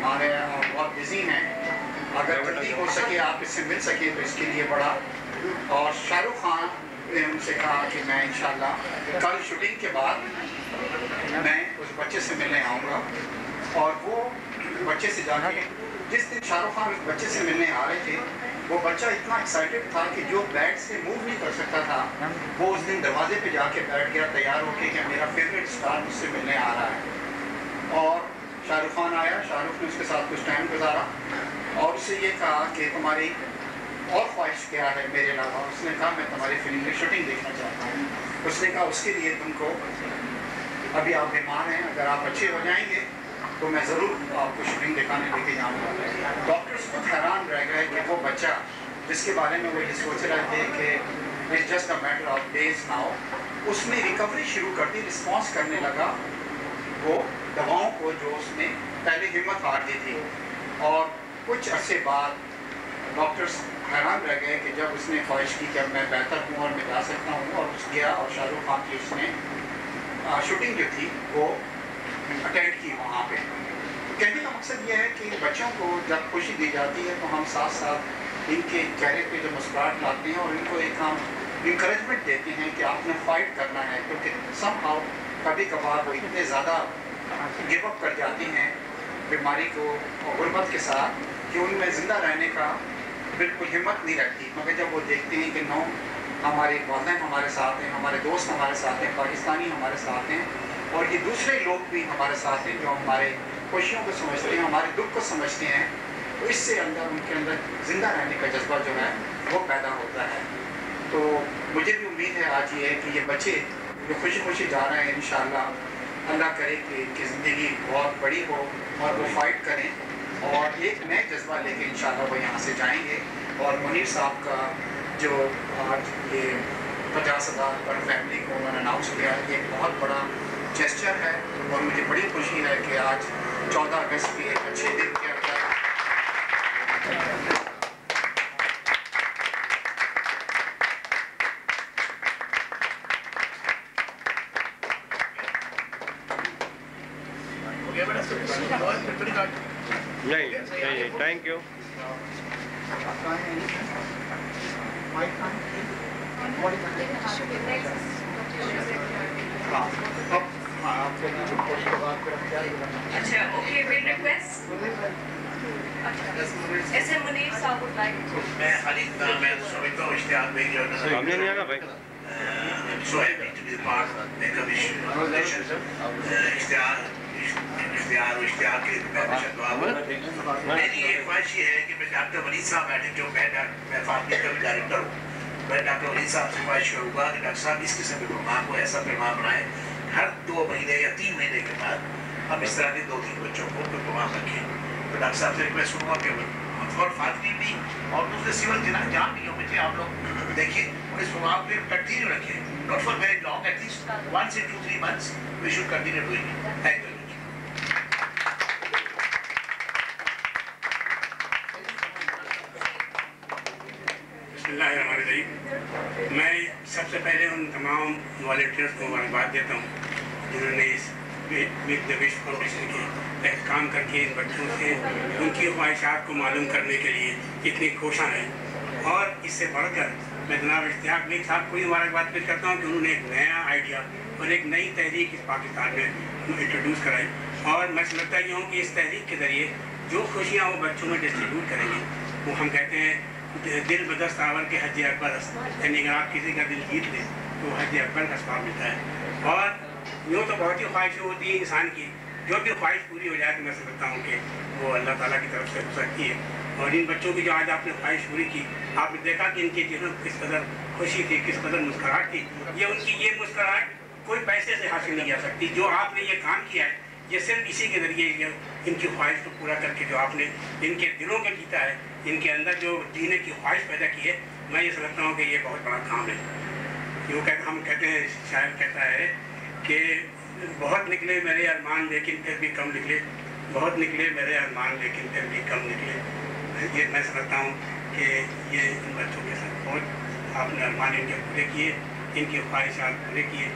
बीमार है और बहुत बिजी हैं, अगर जल्दी हो सके आप इससे मिल सके तो इसके लिए बड़ा। और शाहरुख खान ने उनसे कहा कि मैं इंशाल्लाह कल शूटिंग के बाद मैं उस बच्चे से मिलने आऊँगा। और वो बच्चे से जाके, जिस दिन शाहरुख खान उस बच्चे से मिलने आ रहे थे, वो बच्चा इतना एक्साइटेड था कि जो बेड से मूव नहीं कर सकता था, वो उस दिन दरवाजे पे जाके बैठ गया तैयार होके कि मेरा फेवरेट स्टार मुझसे मिलने आ रहा है। और शाहरुख खान आया, शाहरुख ने उसके साथ कुछ टाइम गुजारा और उससे ये कहा कि तुम्हारी और ख्वाहिश क्या है मेरे अलावा। उसने कहा मैं तुम्हारी फिल्म की शूटिंग देखना चाहता हूँ। उसने कहा उसके लिए तुमको, अभी आप बीमार हैं, अगर आप अच्छे हो जाएंगे तो मैं ज़रूर आपको शूटिंग दिखाने लेके जाऊँगा। डॉक्टर्स खुद हैरान रह गए कि वो बच्चा जिसके बारे में वो ये सोच रहे थे कि it's just a matter of days now, उसने रिकवरी शुरू कर दी, रिस्पॉन्स करने लगा वो दवाओं को जो उसने पहले हिम्मत हार दी थी। और कुछ अरसे बाद डॉक्टर्स हैरान रह गए कि जब उसने ख्वाहिश की कि अब मैं बेहतर हूँ और मैं जा सकता हूँ, और उस गया और शाहरुख खान की उसने शूटिंग जो थी वो अटेंड की वहाँ पे। तो कहने का मकसद ये है कि बच्चों को जब खुशी दी जाती है तो हम साथ साथ इनके चेहरे पे जो मुस्कुराहट लाते हैं और इनको एक हम इंकरेजमेंट देते हैं कि आपने फाइट करना है, क्योंकि समहाउ कभी कभार वो इतने ज़्यादा गिव अप कर जाती हैं बीमारी को और गुर्बत के साथ कि उनमें ज़िंदा रहने का बिल्कुल हिम्मत नहीं रखती। मगर जब वो देखते हैं कि नो, हमारे वालिदैन हमारे साथ हैं, हमारे दोस्त हमारे साथ हैं, पाकिस्तानी हमारे साथ हैं और ये दूसरे लोग भी हमारे साथ हैं जो हमारे खुशियों को समझते हैं, हमारे दुख को समझते हैं, तो इससे उनके अंदर ज़िंदा रहने का जज्बा जो है वो पैदा होता है। तो मुझे भी उम्मीद है आज ये कि ये बच्चे जो खुशी खुशी जा रहे हैं, इंशाअल्लाह अल्लाह करे कि इनकी ज़िंदगी बहुत बड़ी हो और वो फाइट करें और एक नए जज्बा लेके इंशाअल्लाह वो यहाँ से जाएंगे। और मुनीर साहब का जो आज ये 50,000 पर फैमिली को उन्होंने अनाउंस किया, ये एक बहुत बड़ा जेस्चर है और मुझे बड़ी खुशी है कि आज 14 अगस्त के एक अच्छे दिन के अंदर थैंक यू। अच्छा, okay, we request. ऐसे मुनीर साहब would like to. मैं समझता हूँ इश्तिहार में जो सामने नहीं आना भाई। So happy to be part of the commission. इश्तिहार के मेरी एक ख्वाहिश ये है कि मैं डॉक्टर वलीद साहब बैठे, जो मैं फार्मी का भी डायरेक्टर हूँ, मैं डॉक्टर वलीद साहब से ख्वाहिश करूँगा कि डॉक्टर साहब इस किस्म के प्रोग्राम को ऐसा प्रोग्राम बनाएं, हर 2 महीने या 3 महीने के बाद हम इस तरह के 2-3 बच्चों को प्रोग्राम रखें। तो डॉक्टर साहब से रिक्वेस्ट करूँगा कि फॉर फातिमी भी और दूसरे सिविल जहाँ भी हो बच्चे आप लोग देखिए और इस प्रोग्राम को कंटिन्यू रखें, not for very long, at least 1 से 2-3 months we should continue doing it. Thank you. मैं सबसे पहले उन तमाम वॉलंटियर्स को मुबारकबाद देता हूँ जिन्होंने इस मेक द विश फाउंडेशन के तहत काम करके इन बच्चों से उनकी ख्वाहिशात को मालूम करने के लिए इतनी कोशिश है। और इससे बढ़कर मैं जनाब इश्तियाक मलिक साहब को मुबारकबाद पेश करता हूँ कि उन्होंने एक नया आइडिया और एक नई तहरीक इस पाकिस्तान में इंट्रोड्यूस कराई। और मैं समझता ही हूँ कि इस तहरीक के ज़रिए जो खुशियाँ वो बच्चों में डिस्ट्रीब्यूट करेंगे, वो हम कहते हैं दिल बदस्त आवर के हज अकबर, यानी अगर आप किसी का दिल जीत लें तो हज अकबर का सवाब मिलता है। और यूँ तो बहुत ही ख्वाहिशें होती हैं इंसान की, जो भी ख्वाहिश पूरी हो जाए तो मैं समझता हूँ कि वो अल्लाह ताला की तरफ से हो सकती है। और इन बच्चों की जो आज आपने ख्वाहिश पूरी की, आपने देखा कि इनके चेहरों में किस कदर खुशी थी, किस कदर मुस्कुराहट थी। ये उनकी ये मुस्कुराहट कोई पैसे से हासिल नहीं जा सकती। जो आपने ये काम किया है, ये सिर्फ इसी के ज़रिए इनकी ख्वाहिश को पूरा करके जो आपने इनके दिलों में जीता है, इनके अंदर जो जीने की ख्वाहिश पैदा की है, मैं ये समझता हूँ कि ये बहुत बड़ा काम है। क्यों हम कहते हैं, शायर कहता है कि बहुत निकले मेरे अरमान लेकिन फिर भी कम निकले, बहुत निकले मेरे अरमान लेकिन फिर भी कम निकले। ये मैं समझता हूँ कि ये इन बच्चों के साथ बहुत आपने अरमान इनके पूरे किए, इनकी ख्वाहिशात पूरे किए।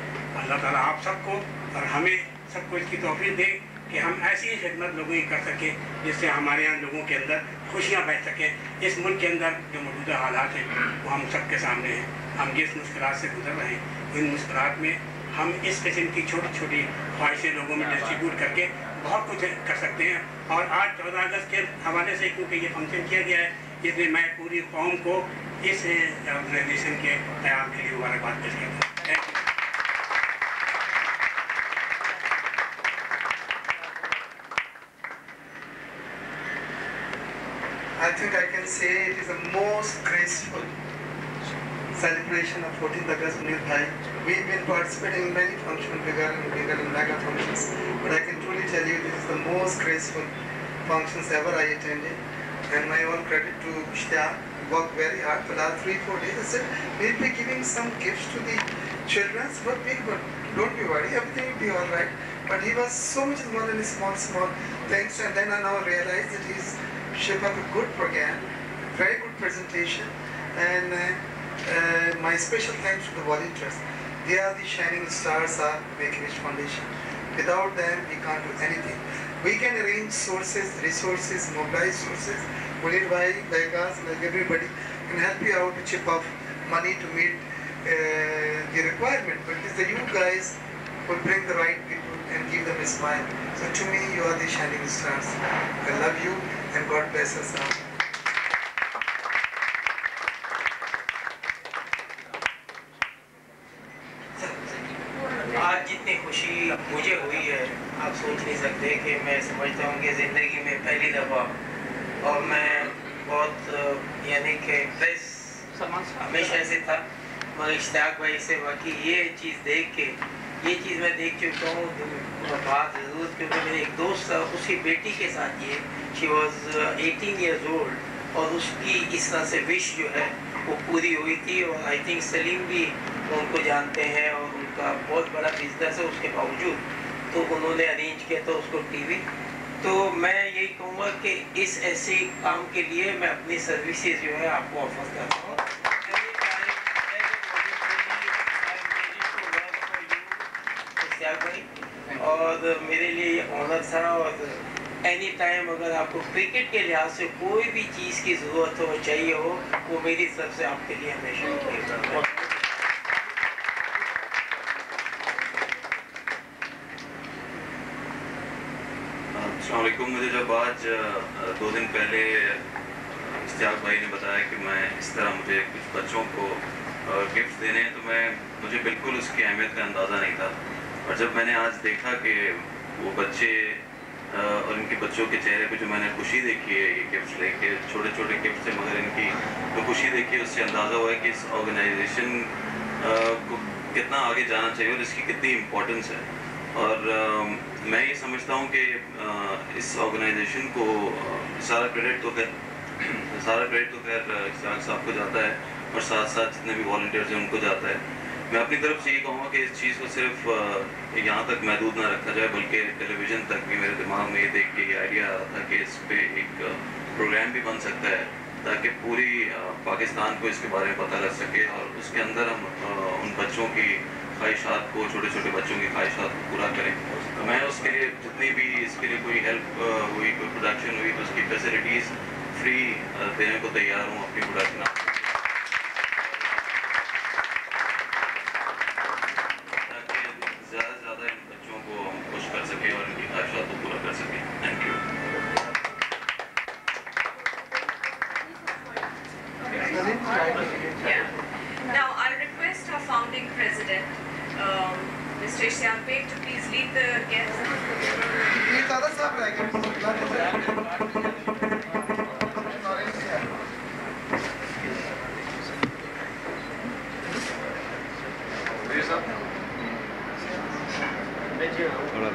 अल्लाह ताला आप सबको और हमें सबको इसकी तौफीक दे कि हम ऐसी खिदमत लोगों की कर सकें जिससे हमारे यहाँ लोगों के अंदर खुशियाँ बह सकें। इस मुल्क के अंदर जो मौजूदा हालात हैं वो हम सबके सामने हैं। हम जिस मुश्किलात से गुजर रहे हैं, इन मुश्किलात में हम इस किस्म की छोटी छोटी ख्वाहिशें लोगों में डिस्ट्रीब्यूट करके बहुत कुछ कर सकते हैं। और आज 14 अगस्त के हवाले से क्योंकि ये फंक्शन किया गया है, इसलिए मैं पूरी कौम को इस ऑर्गेनाइजेशन के क़याम के लिए मुबारकबाद पेश करता हूँ। Thank you. I think I can say it is the most graceful celebration of 14th August, Munir Bhai. We've been participating in many functions, bigger and mega functions, but I can truly tell you this is the most graceful functions ever I attended. And my all credit to Ishtiyaq, worked very hard for the last 3-4 days. I said, we'll be giving some gifts to the children, but don't be worried, everything will be all right. But he was so much more than small things, and then I now realized that he's shaped up a good program, very good presentation, and my special thanks to the volunteers. They are the shining stars of Make-A-Wish Foundation. Without them, we can't do anything. We can arrange sources, resources, mobilize sources. Munir Bhai, like us, like everybody, can help you out to chip off money to meet the requirement. But it is the you guys who will bring the right people and give them a smile. So to me, you are the shining stars. I love you and God bless us all. आज जितनी खुशी मुझे हुई है आप सोच नहीं सकते कि मैं समझता हूँ कि ज़िंदगी में पहली दफ़ा, और मैं बहुत यानी कि प्रेस हमेशा से था, मगर इश्तियाक भाई से बाकी ये चीज़ देख के ये चीज़ मैं देख चुका हूँ बात ज़रूर, क्योंकि मेरे एक दोस्त था उसकी बेटी के साथ ये शी वॉज 18 years old, और उसकी इस तरह से विश जो है वो पूरी हुई थी। और आई थिंक सलीम भी उनको जानते हैं और उनका बहुत बड़ा बिजनेस है, उसके बावजूद तो उन्होंने अरेंज किया था उसको टीवी। तो मैं यही कहूँगा कि इस ऐसे काम के लिए मैं अपनी सर्विसेज जो है आपको ऑफर करता हूँ। और मेरे लिए ये ऑनर था, और एनी टाइम अगर आपको क्रिकेट के लिहाज से कोई भी चीज़ की ज़रूरत हो चाहिए हो, वो मेरी तरफ से आपके लिए हमेशा उपलब्ध है। अस्सलामुअलैकुम। मुझे जब आज 2 दिन पहले इश्तियाक भाई ने बताया कि मैं इस तरह मुझे कुछ बच्चों को गिफ्ट देने हैं, तो मुझे बिल्कुल उसकी अहमियत का अंदाज़ा नहीं था। और जब मैंने आज देखा कि वो बच्चे और इनके बच्चों के चेहरे पे जो मैंने खुशी देखी है ये गिफ्ट लेके, छोटे छोटे गिफ्ट से, मगर इनकी जो खुशी देखी है उससे अंदाज़ा हुआ है कि इस ऑर्गेनाइजेशन को कितना आगे जाना चाहिए और इसकी कितनी इम्पोर्टेंस है। और मैं ये समझता हूँ कि इस ऑर्गेनाइजेशन को सारा क्रेडिट तो खैर इश्तियाक साहब को जाता है, और साथ साथ जितने भी वॉलंटियर्स हैं उनको जाता है। मैं अपनी तरफ से ये कहूँगा कि इस चीज़ को सिर्फ यहाँ तक महदूद ना रखा जाए, बल्कि टेलीविज़न तक भी मेरे दिमाग में ये देख के ये आइडिया आ रहा था कि इस पर एक प्रोग्राम भी बन सकता है ताकि पूरी पाकिस्तान को इसके बारे में पता लग सके, और उसके अंदर हम उन बच्चों की ख्वाहिशात को, छोटे छोटे बच्चों की ख्वाहिशात को पूरा करें। तो मैं उसके लिए जितनी भी इसके लिए कोई हेल्प हुई, कोई प्रोडक्शन हुई, तो उसकी फैसिलिटीज़ फ्री देने को तैयार हूँ अपनी production, Now I request our founding president, Mr. Ishtiyaq Beg, to please lead the guests. थोड़ा